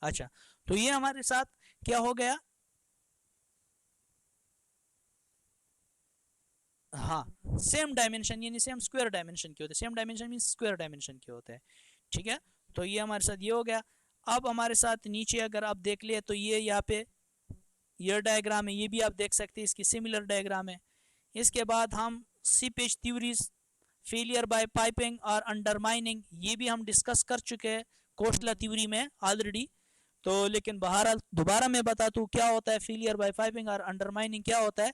अच्छा, तो ये हमारे साथ क्या हो गया, हाँ, सेम डायमेंशन यानी सेम स्क्वायर डायमेंशन के होते हैं, same dimension mean square dimension के होते हैं, ठीक है। तो ये हमारे साथ ये हो गया। अब हमारे साथ नीचे अगर आप देख लिए तो ये यहाँ पे ये डायग्राम है, ये भी आप देख सकते हैं, इसकी सिमिलर डायग्राम है। इसके बाद हम seepage theories, failure by piping और अंडरमाइनिंग, ये भी हम डिस्कस कर चुके हैं कोस्टला थ्योरी में ऑलरेडी। तो लेकिन बहरहाल दोबारा मैं बता दूं क्या होता है फेलियर बाय पाइपिंग और अंडरमाइनिंग क्या होता है।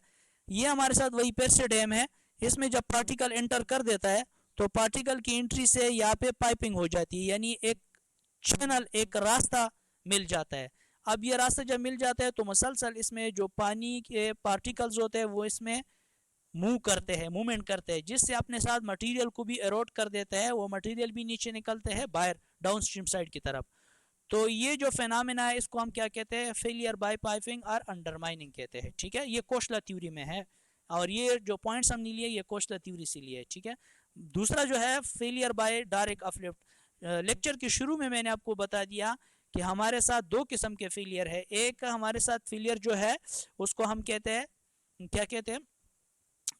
ये हमारे साथ वही पेरसे डैम है, इसमें जब पार्टिकल एंटर कर देता है तो पार्टिकल की एंट्री से यहाँ पे पाइपिंग हो जाती है, यानी एक चैनल, एक रास्ता मिल जाता है। अब ये रास्ता जब मिल जाता है तो मसलसल इसमें जो पानी के पार्टिकल्स होते हैं वो इसमें मूव करते हैं, मूवमेंट करते हैं, जिससे अपने साथ मटेरियल को भी एरोड कर देते हैं, वो मटेरियल भी नीचे निकलते हैं बाहर डाउनस्ट्रीम साइड की तरफ। तो ये जो फेनामिना है इसको हम क्या कहते हैं, फेलियर बाय पाइपिंग और अंडरमाइनिंग कहते हैं, ठीक है। ये कोस्टला थ्योरी में है, और ये जो पॉइंट्स हमने लिए ये कोस्टला थ्योरी से लिए, ठीक है। दूसरा जो है failure by direct uplift, lecture के शुरू में मैंने आपको बता दिया कि हमारे साथ दो किस्म के फेलियर है। एक हमारे साथ फेलियर जो है उसको हम कहते हैं, क्या कहते हैं,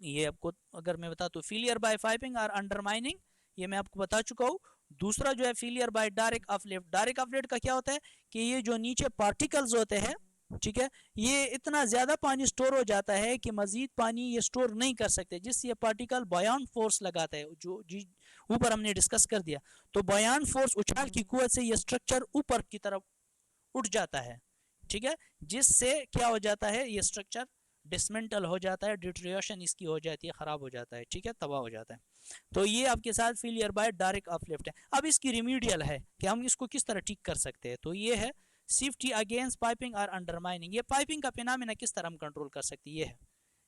ये आपको अगर मैं बता तो फेलियर बाय पाइपिंग और अंडरमाइनिंग, ये मैं आपको बता चुका हूँ। दूसरा जो है failure by direct uplift. Direct uplift का क्या होता है कि ये जो नीचे पार्टिकल्स होते हैं, ठीक है, ये इतना ज्यादा पानी स्टोर हो जाता है कि मजीद पानी ये स्टोर नहीं कर सकते, जिससे ये पार्टिकल बयान फोर्स लगाता है, जो ऊपर हमने डिस्कस कर दिया। तो बयान फोर्स, उछाल की कुवत से ये स्ट्रक्चर ऊपर की तरफ उठ जाता है, ठीक है, जिससे क्या हो जाता है, ये स्ट्रक्चर डिसमेंटल हो जाता है, डिट्रिएशन इसकी हो जाती है, खराब हो जाता है, ठीक है, तबाह हो जाता है। तो ये आपके साथ फेलियर बाय डायरेक्ट अपलिफ्ट है। अब इसकी रिमीडियल है कि हम इसको किस तरह ठीक कर सकते हैं। तो ये है सेफ्टी अगेंस्ट पाइपिंग और अंडरमाइनिंग। ये पाइपिंग का फिनोमेना किस तरह हम कंट्रोल कर सकते हैं, ये है,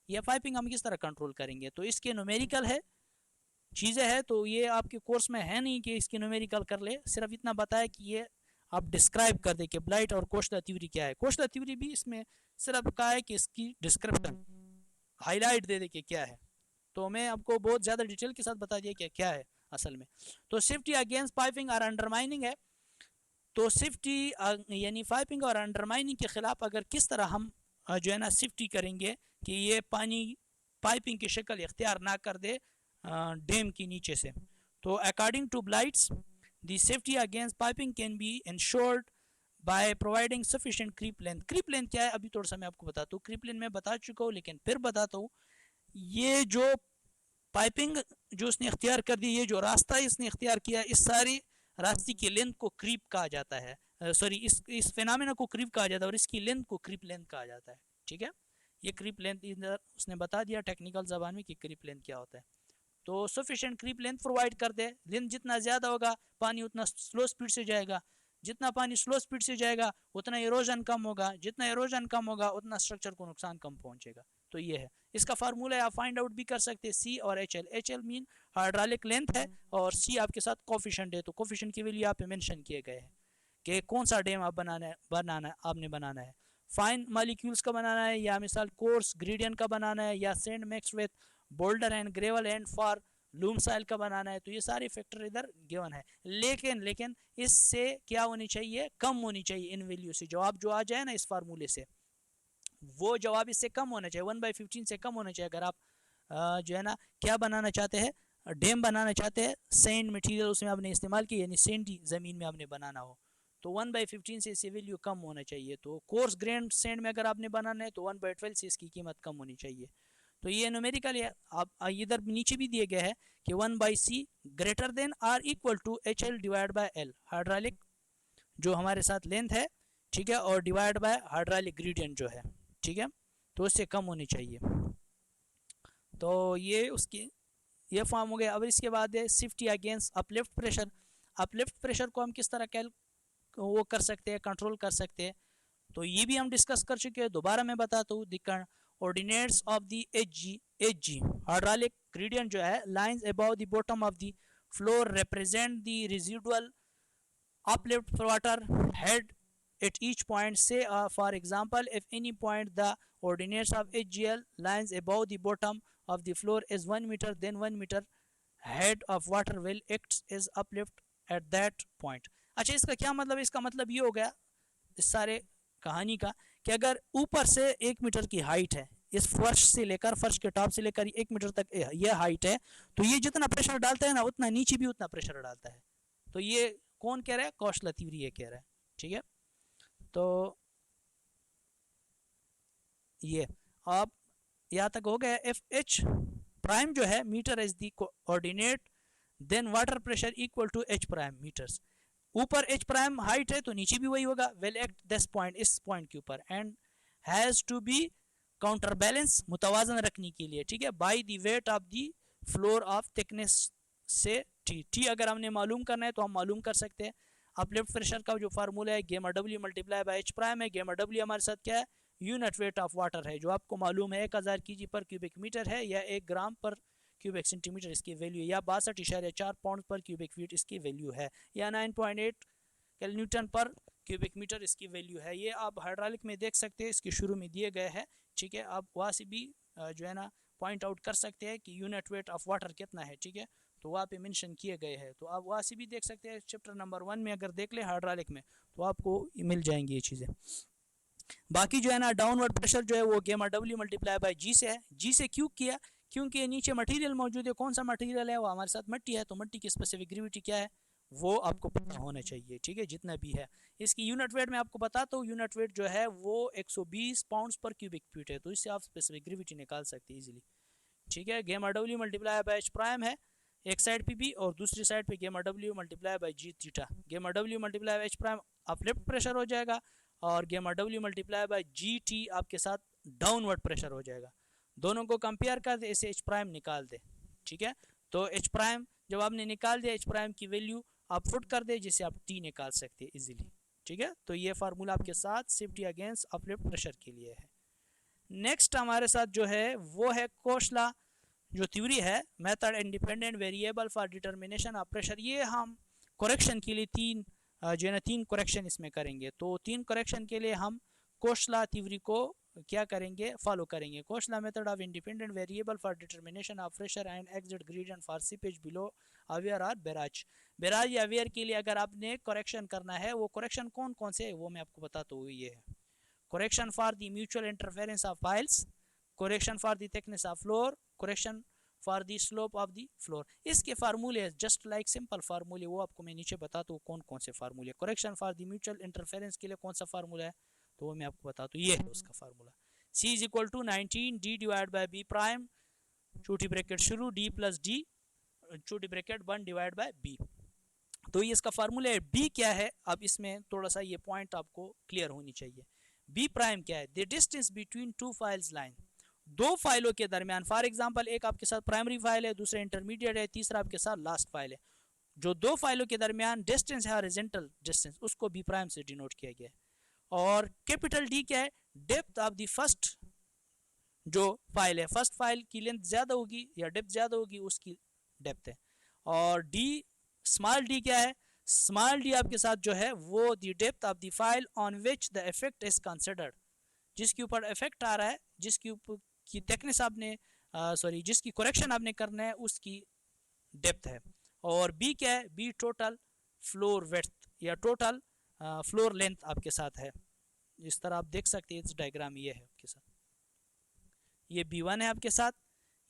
ये पाइपिंग हम किस तरह कंट्रोल करेंगे। तो इसके न्यूमेरिकल है, चीज़ें है, तो ये आपके कोर्स में है नहीं कि इसकी न्यूमेरिकल कर ले, सिर्फ इतना बताया कि ये आप डिस्क्राइब कर दे कि ब्लाइट और कोस्टला थ्योरी क्या है। कोस्टला थ्योरी भी इसमें सिर्फ कहा है कि इसकी डिस्क्रिप्शन हाईलाइट दे दे कि क्या है। तो मैं आपको बहुत ज़्यादा डिटेल के साथ बता दिया कि क्या है असल में। तो सेफ्टी अगेंस्ट पाइपिंग और अंडरमाइनिंग है। तो सेफ्टी यानी पाइपिंग और अंडरमाइनिंग के खिलाफ अगर किस तरह हम जो है ना सेफ्टी करेंगे कि ये पानी पाइपिंग की शक्ल इख्तियार ना कर दे डैम के नीचे से। तो according to Bligh's the safety against piping can be ensured by providing sufficient creep length. Creep length क्या है अभी थोड़ा सा मैं आपको बताता हूँ। क्रीप लेंथ मैं बता चुका हूँ लेकिन फिर बताता हूँ। ये जो पाइपिंग जो इसने इख्तियार कर दी, ये जो रास्ता इसने इख्तियार किया, इस सारी रास्ते की लेंथ को क्रीप कहा जाता है, सॉरी इस फिनोमेना को क्रीप कहा जाता है, और इसकी लेंथ को क्रीप लेंथ कहा जाता है, ठीक है। ये क्रीप लेंथ इधर उसने बता दिया टेक्निकल जबान में कि क्रीप लेंथ क्या होता है। तो सफिशिएंट क्रीप लेंथ प्रोवाइड कर दे, लेंथ जितना ज़्यादा होगा पानी उतना स्लो स्पीड से जाएगा, जितना पानी स्लो स्पीड से जाएगा उतना इरोजन कम होगा, जितना इरोजन कम होगा उतना स्ट्रक्चर को नुकसान कम पहुंचेगा। तो ये है इसका फार्मूला, आप फाइंड आउट भी कर सकते हैं, सी और H L. H L mean hydraulic length है और सी आपके साथ कोफिशिएंट है। तो कोफिशिएंट की वैल्यू यहाँ पे मेंशन किए गए हैं कि कौन सा डैम आप बनाना है, फाइन मॉलिक्यूल्स का बनाना है या मिसाल कोर्स ग्रेडियंट का बनाना है, या sand mix with boulder and gravel and for loam soil का बनाना है। तो ये सारे फैक्टर इधर गिवन है, लेकिन इससे क्या होनी चाहिए, कम होनी चाहिए इन वैल्यू से। जवाब जो आ जाए ना इस फार्मूले से, वो जवाब इससे कम होना चाहिए, 1/15 से कम होना चाहिए। अगर आप जो है ना क्या बनाना चाहते हैं, डैम बनाना चाहते हैं, सैंड मटेरियल उसमें आपने इस्तेमाल किया, यानी सैंडी ज़मीन में आपने बनाना हो, तो 1/15 से इससे वैल्यू कम होना चाहिए। तो कोर्स ग्रेन सैंड में अगर आपने बनाना है तो 1/12 से इसकी कीमत कम होनी चाहिए। तो ये न्यूमेरिकल है, आप इधर नीचे भी दिए गए हैं कि 1/c greater than or equal to H L divide by L, hydraulic जो हमारे साथ लेंथ है, ठीक है, और डिवाइड बाय हाइड्रोलिक ग्रेडियंट जो है, ठीक है, तो उससे कम होनी चाहिए। तो ये उसकी ये फॉर्म हो गया। अब इसके बाद है safety against uplift pressure. Uplift pressure को हम किस तरह वो कर सकते हैं, कंट्रोल कर सकते हैं, तो ये भी हम डिस्कस कर चुके हैं। दोबारा मैं बताता हूँ, the ordinates of the H G hydraulic gradient जो है lines above the bottom of the floor represent the residual uplift water head at each point. Say for example, if any point the ordinates of HGL lines above the bottom of the floor is 1 meter, then 1 meter head of water will act as uplift at that point. अच्छा, इसका क्या मतलब, इसका मतलब ये हो गया इस सारे कहानी का कि अगर ऊपर से 1 मीटर की हाइट है, इस फर्श से लेकर, फर्श के टॉप से लेकर 1 मीटर तक यह हाइट है, तो ये जितना प्रेशर डालता है ना उतना नीचे भी उतना प्रेशर डालता है। तो ये कौन कह रहा है? कौशला तिवारी ये कह रहा है। ठीक है, तो ये अब यहाँ तक हो गया। एफ एच प्राइम जो है metre is the coordinate, then water pressure equal to H prime metres. ऊपर एच प्राइम हाइट है तो नीचे भी वही होगा, विल एक्ट दिस पॉइंट, इस पॉइंट के ऊपर, and has to be counter balance, मुतवाजन रखने के लिए, ठीक है, by the weight of the floor of thickness से टी। टी अगर हमने मालूम करना है तो हम मालूम कर सकते हैं। अपलिफ्ट प्रेशर का जो फार्मूला है गेमा W multiply by H prime है। गेमा डब्ल्यू हमारे साथ क्या है? यूनिट वेट ऑफ वाटर है, जो आपको मालूम है 1000 kg पर क्यूबिक मीटर है, या 1 ग्राम पर क्यूबिक सेंटीमीटर इसकी वैल्यू, या 62.4 पाउंड पर क्यूबिक फीट इसकी वैल्यू है, या 9.8 किलोन्यूटन पर क्यूबिक मीटर इसकी वैल्यू है। ये आप हाइड्रोलिक में देख सकते हैं, इसके शुरू में दिए गए हैं। ठीक है, आप वहाँ से भी जो है ना पॉइंट आउट कर सकते हैं कि यूनिट वेट ऑफ वाटर कितना है। ठीक है, तो वहाँ पे मेंशन किए गए हैं, तो आप वहाँ से भी देख सकते हैं। चैप्टर नंबर 1 में अगर देख ले हाइड्रोलिक में तो आपको मिल जाएंगी ये चीज़ें। बाकी जो है ना डाउनवर्ड प्रेशर जो है वो गेमा डब्ल्यू मल्टीप्लाई बाई जी से है। जी से क्यों किया? क्योंकि नीचे मटेरियल मौजूद है। कौन सा मटेरियल है? वो हमारे साथ मिट्टी है, तो मिट्टी की स्पेसिफिक ग्रेविटी क्या है वो आपको पता होना चाहिए। ठीक है, जितना भी है। इसकी यूनिट वेट मैं आपको बताता हूँ। यूनिट वेट जो है वो 120 पाउंड पर क्यूबिक फीट है, तो इससे आप स्पेसिफिक ग्रेविटी निकाल सकते हैं इजीली। ठीक है, गेमा W multiply by H prime है एक साइड पे भी, और दूसरी साइड पे gamma W multiply by G theta. Gamma W multiply by H prime uplift pressure हो जाएगा, और gamma W multiply by G T आपके साथ डाउनवर्ड प्रेशर हो जाएगा। दोनों को कंपेयर कर दे, इसे एच प्राइम निकाल दे। ठीक है, तो एच प्राइम जब आपने निकाल दिया, एच प्राइम की वैल्यू आप फुट कर दे, जिससे आप टी निकाल सकते हैं इजीली। ठीक है, तो ये फार्मूला आपके साथ सेफ्टी अगेंस्ट अपलिफ्ट प्रेशर के लिए है। नेक्स्ट हमारे साथ जो है वो है कोशला जो थ्योरी है, method independent variable for determination of pressure. ये हम करेक्शन के लिए तीन करेक्शन इसमें करेंगे। तो 3 करेक्शन के लिए हम कोशला थ्योरी को क्या करेंगे? फॉलो करेंगे। Khosla method of independent variable for determination of pressure and exit gradient for seepage below a weir और बैराज। बैराज या अवेयर के लिए अगर आपने करेक्शन करना है, वो करेक्शन कौन कौन से है वो मैं आपको बताता हूँ। ये है correction for the mutual interference of piles, correction for the thickness of floor, correction for the slope of the floor. इसके फार्मूले जस्ट लाइक सिंपल फार्मूले, वो आपको मैं नीचे बताता हूँ कौन कौन से फार्मूले। Correction for the mutual interference के लिए कौन सा फार्मूला है तो वो मैं आपको बताता हूँ। ये है उसका formula, C is equal to 19 D divide by B prime, छोटी ब्रैकेट शुरू, D प्लस D छोटी ब्रैकेट 1 डिवाइड बाई B। तो ये इसका फार्मूला है। B क्या है? अब इसमें थोड़ा सा ये पॉइंट आपको क्लियर होनी चाहिए। B प्राइम क्या है? The distance between two files line, दो फाइलों के दरमियान। फॉर एग्जांपल एक आपके साथ प्राइमरी फाइल है, दूसरा इंटरमीडिएट है, तीसरा आपके साथ लास्ट फाइल है। जो दो फाइलों के दरमियान डिस्टेंस है, हॉरिजॉन्टल डिस्टेंस, उसको बी प्राइम से डिनोट किया गया है। और कैपिटल डी क्या है? डेप्थ ऑफ द फर्स्ट जो फाइल है, फर्स्ट फाइल की लेंथ ज्यादा होगी या डेप्थ ज्यादा होगी, उसकी डेप्थ है। और डी स्मॉल डी क्या है? स्मॉल डी आपके साथ जो है वो the depth of the file on which the effect is considered, जिसके ऊपर इफेक्ट आ रहा है, जिसके ऊपर की थिकनेस आपने जिसकी करेक्शन आपने करना है, उसकी डेप्थ है। और बी क्या है? बी टोटल फ्लोर विड्थ या टोटल फ्लोर लेंथ आपके साथ है। इस तरह आप देख सकते हैं, इस डायग्राम ये है आपके साथ, ये B1 है आपके साथ,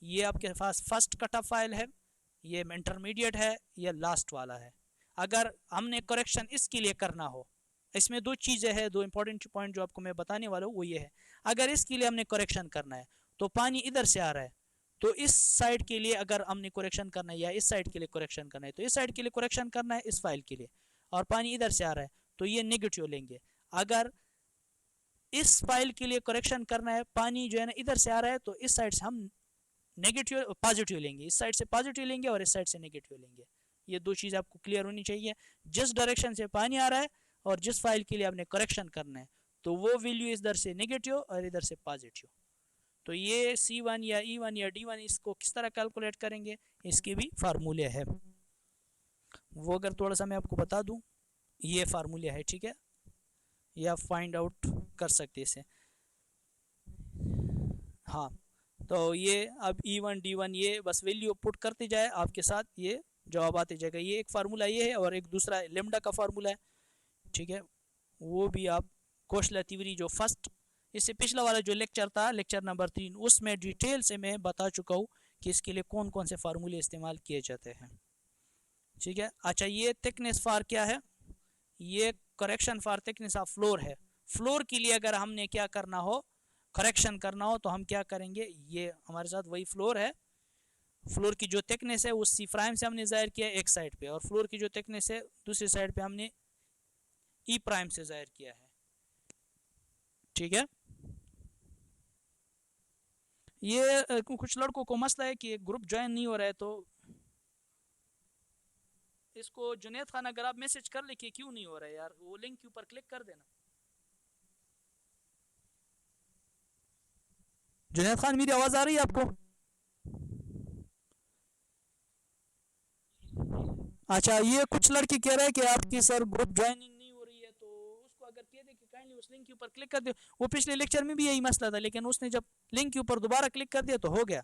ये आपके पास फर्स्ट कटअप फाइल है, ये इंटरमीडिएट है, ये लास्ट वाला है। अगर हमने करेक्शन इसके लिए करना हो, इसमें दो चीजें हैं, दो इंपॉर्टेंट पॉइंट जो आपको मैं बताने वाला हूँ वो ये है। अगर इसके लिए हमने करेक्शन करना है तो पानी इधर से आ रहा है, तो इस साइड के लिए अगर हमने करेक्शन करना है, या इस साइड के लिए करेक्शन करना है, तो इस साइड के लिए करेक्शन करना है इस फाइल के लिए, और पानी इधर से आ रहा है तो ये नेगेटिव लेंगे। अगर इस फाइल के लिए करेक्शन करना है, पानी जो है ना इधर से आ रहा है, तो इस साइड से हम नेगेटिव पॉजिटिव लेंगे, इस साइड से पॉजिटिव लेंगे और इस साइड से नेगेटिव लेंगे। ये दो चीज आपको क्लियर होनी चाहिए। जिस डायरेक्शन से पानी आ रहा है और जिस फाइल के लिए आपने करेक्शन करना है, तो वो वैल्यू इधर से नेगेटिव और इधर से पॉजिटिव। तो ये C1 या E1 या D1 इसको किस तरह कैलकुलेट करेंगे, इसके भी फार्मूले है। वो अगर थोड़ा सा मैं आपको बता दूं, ये फार्मूले है, ठीक है, या फाइंड आउट कर सकते इसे। हाँ, तो ये अब E1 D1 ये बस वैल्यू पुट करते जाए, आपके साथ ये जवाब आते जाएगा। ये एक फार्मूला ये है, और एक दूसरा लेमडा का फार्मूला है, ठीक है, वो भी आप कौशल्या तिवारी जो फर्स्ट, इससे पिछला वाला जो लेक्चर था लेक्चर नंबर 3, उसमें डिटेल से मैं बता चुका हूँ कि इसके लिए कौन कौन से फार्मूले इस्तेमाल किए जाते हैं। ठीक है। अच्छा, ये थिकनेस फॉर क्या है, ये correction for thickness of floor है। फ्लोर के लिए अगर हमने क्या करना हो, करेक्शन करना हो, तो हम क्या करेंगे, ये हमारे साथ वही फ्लोर है, फ्लोर की जो थिकनेस है उस सी प्राइम से हमने जाहिर किया एक साइड पे, और फ्लोर की जो थिकनेस है दूसरी साइड पे हमने ई प्राइम से जाहिर किया है। ठीक है। ये कुछ लड़कों को मसला है कि ग्रुप ज्वाइन नहीं हो रहा है, तो इसको जुनेद खान अगर आप मैसेज कर लिखिए क्यों नहीं हो रहा है यार, वो लिंक के ऊपर क्लिक कर देना। जुनेद खान, मेरी आवाज आ रही है आपको? अच्छा, ये कुछ लड़के कह रहे हैं कि आपकी सर ग्रुप ज्वाइनिंग नहीं हो रही है, तो उसको अगर कह दे कि काइंडली उस लिंक के ऊपर क्लिक कर दे। वो पिछले लेक्चर में भी यही मसला था, लेकिन उसने जब लिंक के ऊपर दोबारा क्लिक कर दिया तो हो गया।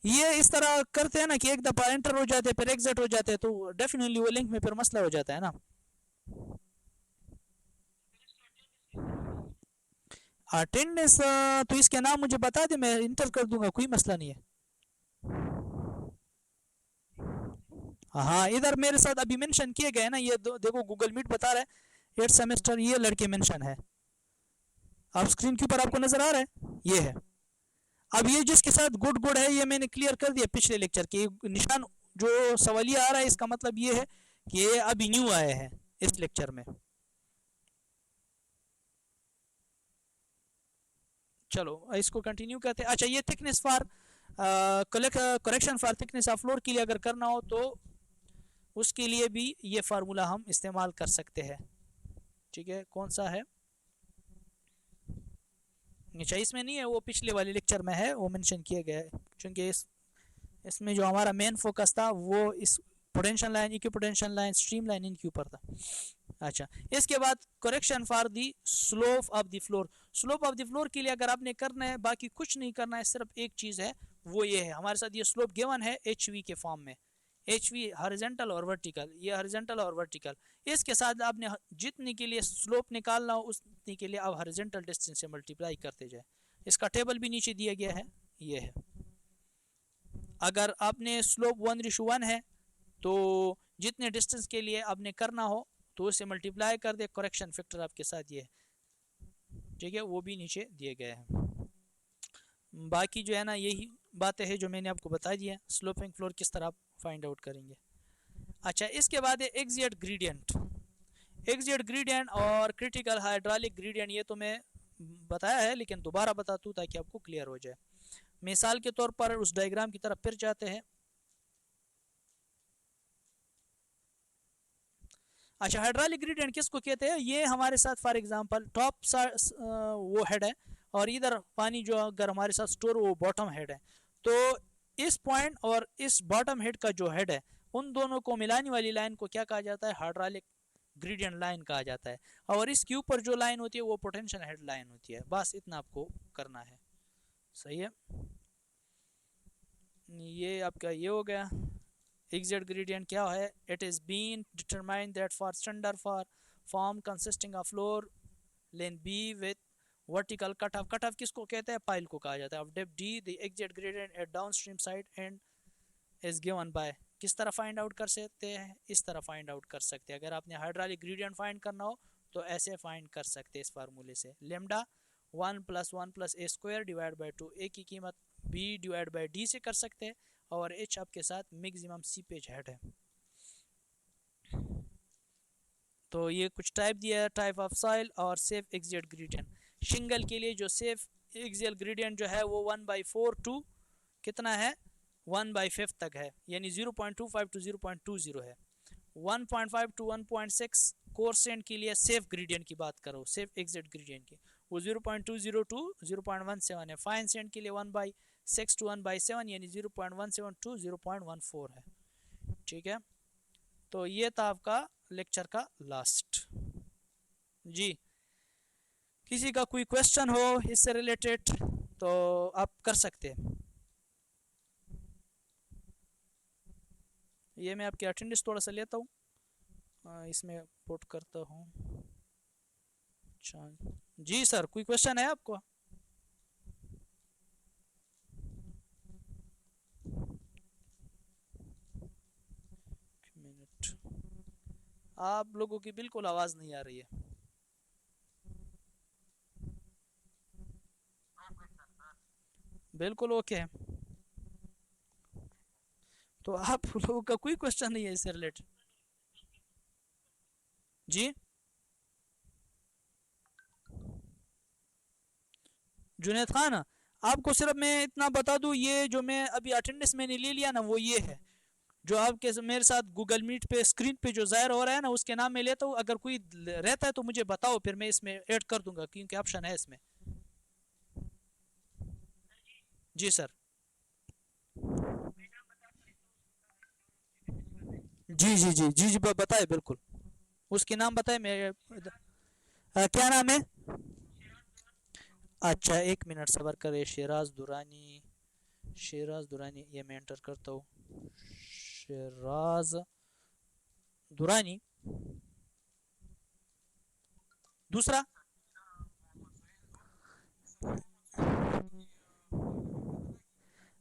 ये इस तरह करते हैं ना कि एक दफा एंटर हो जाते हैं फिर एग्जिट हो जाते हैं, तो डेफिनेटली वो लिंक में फिर मसला हो जाता है ना। अटेंडेंस तो इसके नाम मुझे बता दे, मैं इंटर कर दूंगा, कोई मसला नहीं है। हाँ, इधर मेरे साथ अभी मेंशन किए गए ना, ये देखो गूगल मीट बता रहा है 8th सेमेस्टर, ये लड़के मेंशन है, आप स्क्रीन के ऊपर आपको नजर आ रहा है, ये है। अब ये जिसके साथ गुड गुड है ये मैंने क्लियर कर दिया पिछले लेक्चर के, निशान जो सवालिया आ रहा है इसका मतलब ये है कि ये अभी न्यू आए हैं इस लेक्चर में। चलो इसको कंटिन्यू करते हैं। अच्छा, ये thickness for correction for thickness of floor के लिए अगर करना हो तो उसके लिए भी ये फार्मूला हम इस्तेमाल कर सकते हैं। ठीक है, कौन सा है? अच्छा, इसमें नहीं है, वो पिछले वाले लेक्चर में है, वो मेंशन किया गया है, क्योंकि इसमें जो हमारा मेन फोकस था वो इस potential line, equipotential line, stream line, इनके ऊपर था। अच्छा, इसके बाद correction for the slope of the floor. Slope of the floor के लिए अगर आपने करना है, बाकी कुछ नहीं करना है, सिर्फ एक चीज़ है, वो ये है, हमारे साथ ये स्लोप गिवन है एच वी के फॉर्म में, एच वी हॉरिजॉन्टल और वर्टिकल, ये हॉरिजॉन्टल और वर्टिकल। इसके साथ आपने जितने के लिए स्लोप निकालना हो उतने के लिए आप हॉरिजॉन्टल डिस्टेंस से मल्टीप्लाई करते जाए। इसका टेबल भी नीचे दिया गया है, ये है। अगर आपने स्लोप 1:1 है तो जितने डिस्टेंस के लिए आपने करना हो तो उसे मल्टीप्लाई कर दे, करेक्शन फैक्टर आपके साथ ये है। ठीक है, वो भी नीचे दिए गए हैं। बाकी जो है ना, यही बातें हैं जो मैंने आपको बता दी है, स्लोपिंग फ्लोर किस तरह आप फाइंड आउट करेंगे। अच्छा, इसके बाद है एक्सियल ग्रेडियंट। एक्सियल ग्रेडियंट और क्रिटिकल हाइड्रोलिक ग्रेडियंट, ये तो मैं बताया है लेकिन दोबारा बता दूं ताकि आपको क्लियर हो जाए। मिसाल के तौर पर उस डायग्राम की तरफ फिर जाते हैं। अच्छा, हाइड्रोलिक ग्रेडियंट किसको कहते हैं? ये हमारे साथ फॉर एग्जांपल टॉप वो हेड है, और इधर पानी जो अगर हमारे साथ स्टोर वो बॉटम हेड है, तो इस पॉइंट और इस बॉटम हेड का जो हेड है उन दोनों को मिलाने वाली लाइन को क्या कहा जाता है? हाइड्रोलिक ग्रेडियंट लाइन कहा जाता है। और इसके ऊपर जो लाइन होती है वो पोटेंशियल हेड लाइन होती है। बस इतना आपको करना है। सही है, ये आपका ये हो गया। एक्सियल ग्रेडियंट क्या है? It is been determined that for standard for form consisting of floor length B with vertical cut off. Cut off किसको कहते हैं? पाइल को कहा जाता है। Of depth D the axial gradient at downstream side end is given by. किस तरह find out कर सकते हैं? इस तरह फाइंड आउट कर सकते हैं। अगर आपने हाइड्रोलिक ग्रेडियंट फाइंड करना हो तो ऐसे फाइंड कर सकते हैं इस फार्मूले से। Lambda 1 + 1 + a square divide by 2, ए की कीमत b डिवाइड बाई डी से कर सकते हैं, और h आपके साथ मैक्सिमम सीपेज हेड है। तो ये कुछ टाइप दिया है, टाइप ऑफ सॉइल और सेफ एक्सियल ग्रेडियंट। शिंगल के लिए जो सेफ एक्सियल ग्रेडियंट जो है वो 1/4 टू कितना है? 1/5 तक है, यानी 0.25 टू 0.20 है। 1.5 टू 1.6 कोर्सेंट के लिए सेफ ग्रेडियंट की बात करो, सेफ एक्सियल ग्रेडियंट की, वो 0.20 टू 0.17 है। फाइन सेंट के लिए 1/6 टू 1/7 यानी 0.17 टू 0.14 है। ठीक है, तो ये था आपका लेक्चर का लास्ट। जी, किसी का कोई क्वेश्चन हो इससे रिलेटेड तो आप कर सकते हैं। ये मैं आपकी अटेंडेंस थोड़ा सा लेता हूँ। इसमें पुट करता हूँ। अच्छा जी सर, कोई क्वेश्चन है आपको? मिनट, आप लोगों की बिल्कुल आवाज नहीं आ रही है। बिल्कुल ओके है। तो आप लोगों का कोई क्वेश्चन नहीं है इससे रिलेटेड? जी जुनेद खान, आपको सिर्फ मैं इतना बता दूं, ये जो मैं अभी अटेंडेंस मैंने ले लिया ना, वो ये है जो आपके मेरे साथ गूगल मीट पे स्क्रीन पे जो जाहिर हो रहा है ना, उसके नाम में लेता हूँ। अगर कोई रहता है तो मुझे बताओ, फिर मैं इसमें ऐड कर दूंगा, क्योंकि ऑप्शन है इसमें। जी सर। जी जी जी जी जी बताए बिल्कुल। उसके नाम बताए मैं क्या नाम है? अच्छा एक मिनट सबर करे। शेराज दुरानी, शेराज दुरानी, ये मैं एंटर करता हूँ। शेराज दुरानी दूसरा।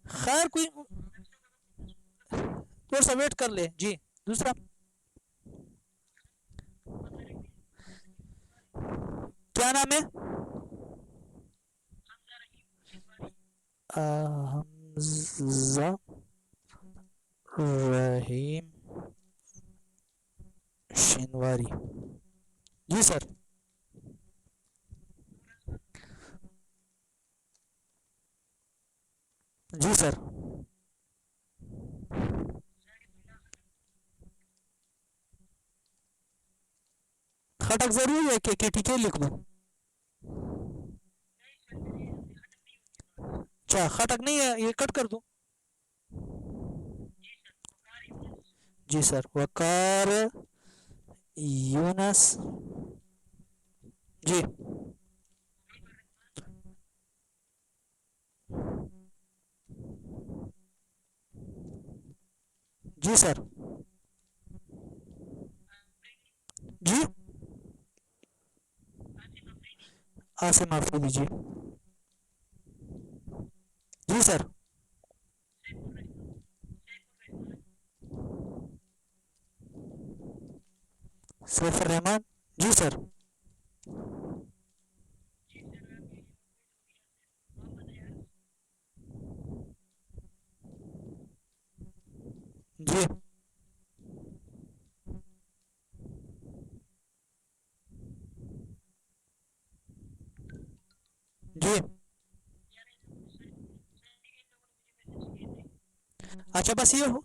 खैर कोई, थोड़ा सा वेट कर ले जी। दूसरा क्या नाम है? हमजा रहीम शिनवारी। जी सर। जी सर। खटक जरूरी है कि टीके लिख दूं? अच्छा खटक नहीं है, ये कट कर दूं? जी सर। वकार यूनस। जी जी सर। जी आसिम आफरीदी जी। जी सर। सैफुर रहमान। जी सर। जी जी। अच्छा बस ये हो।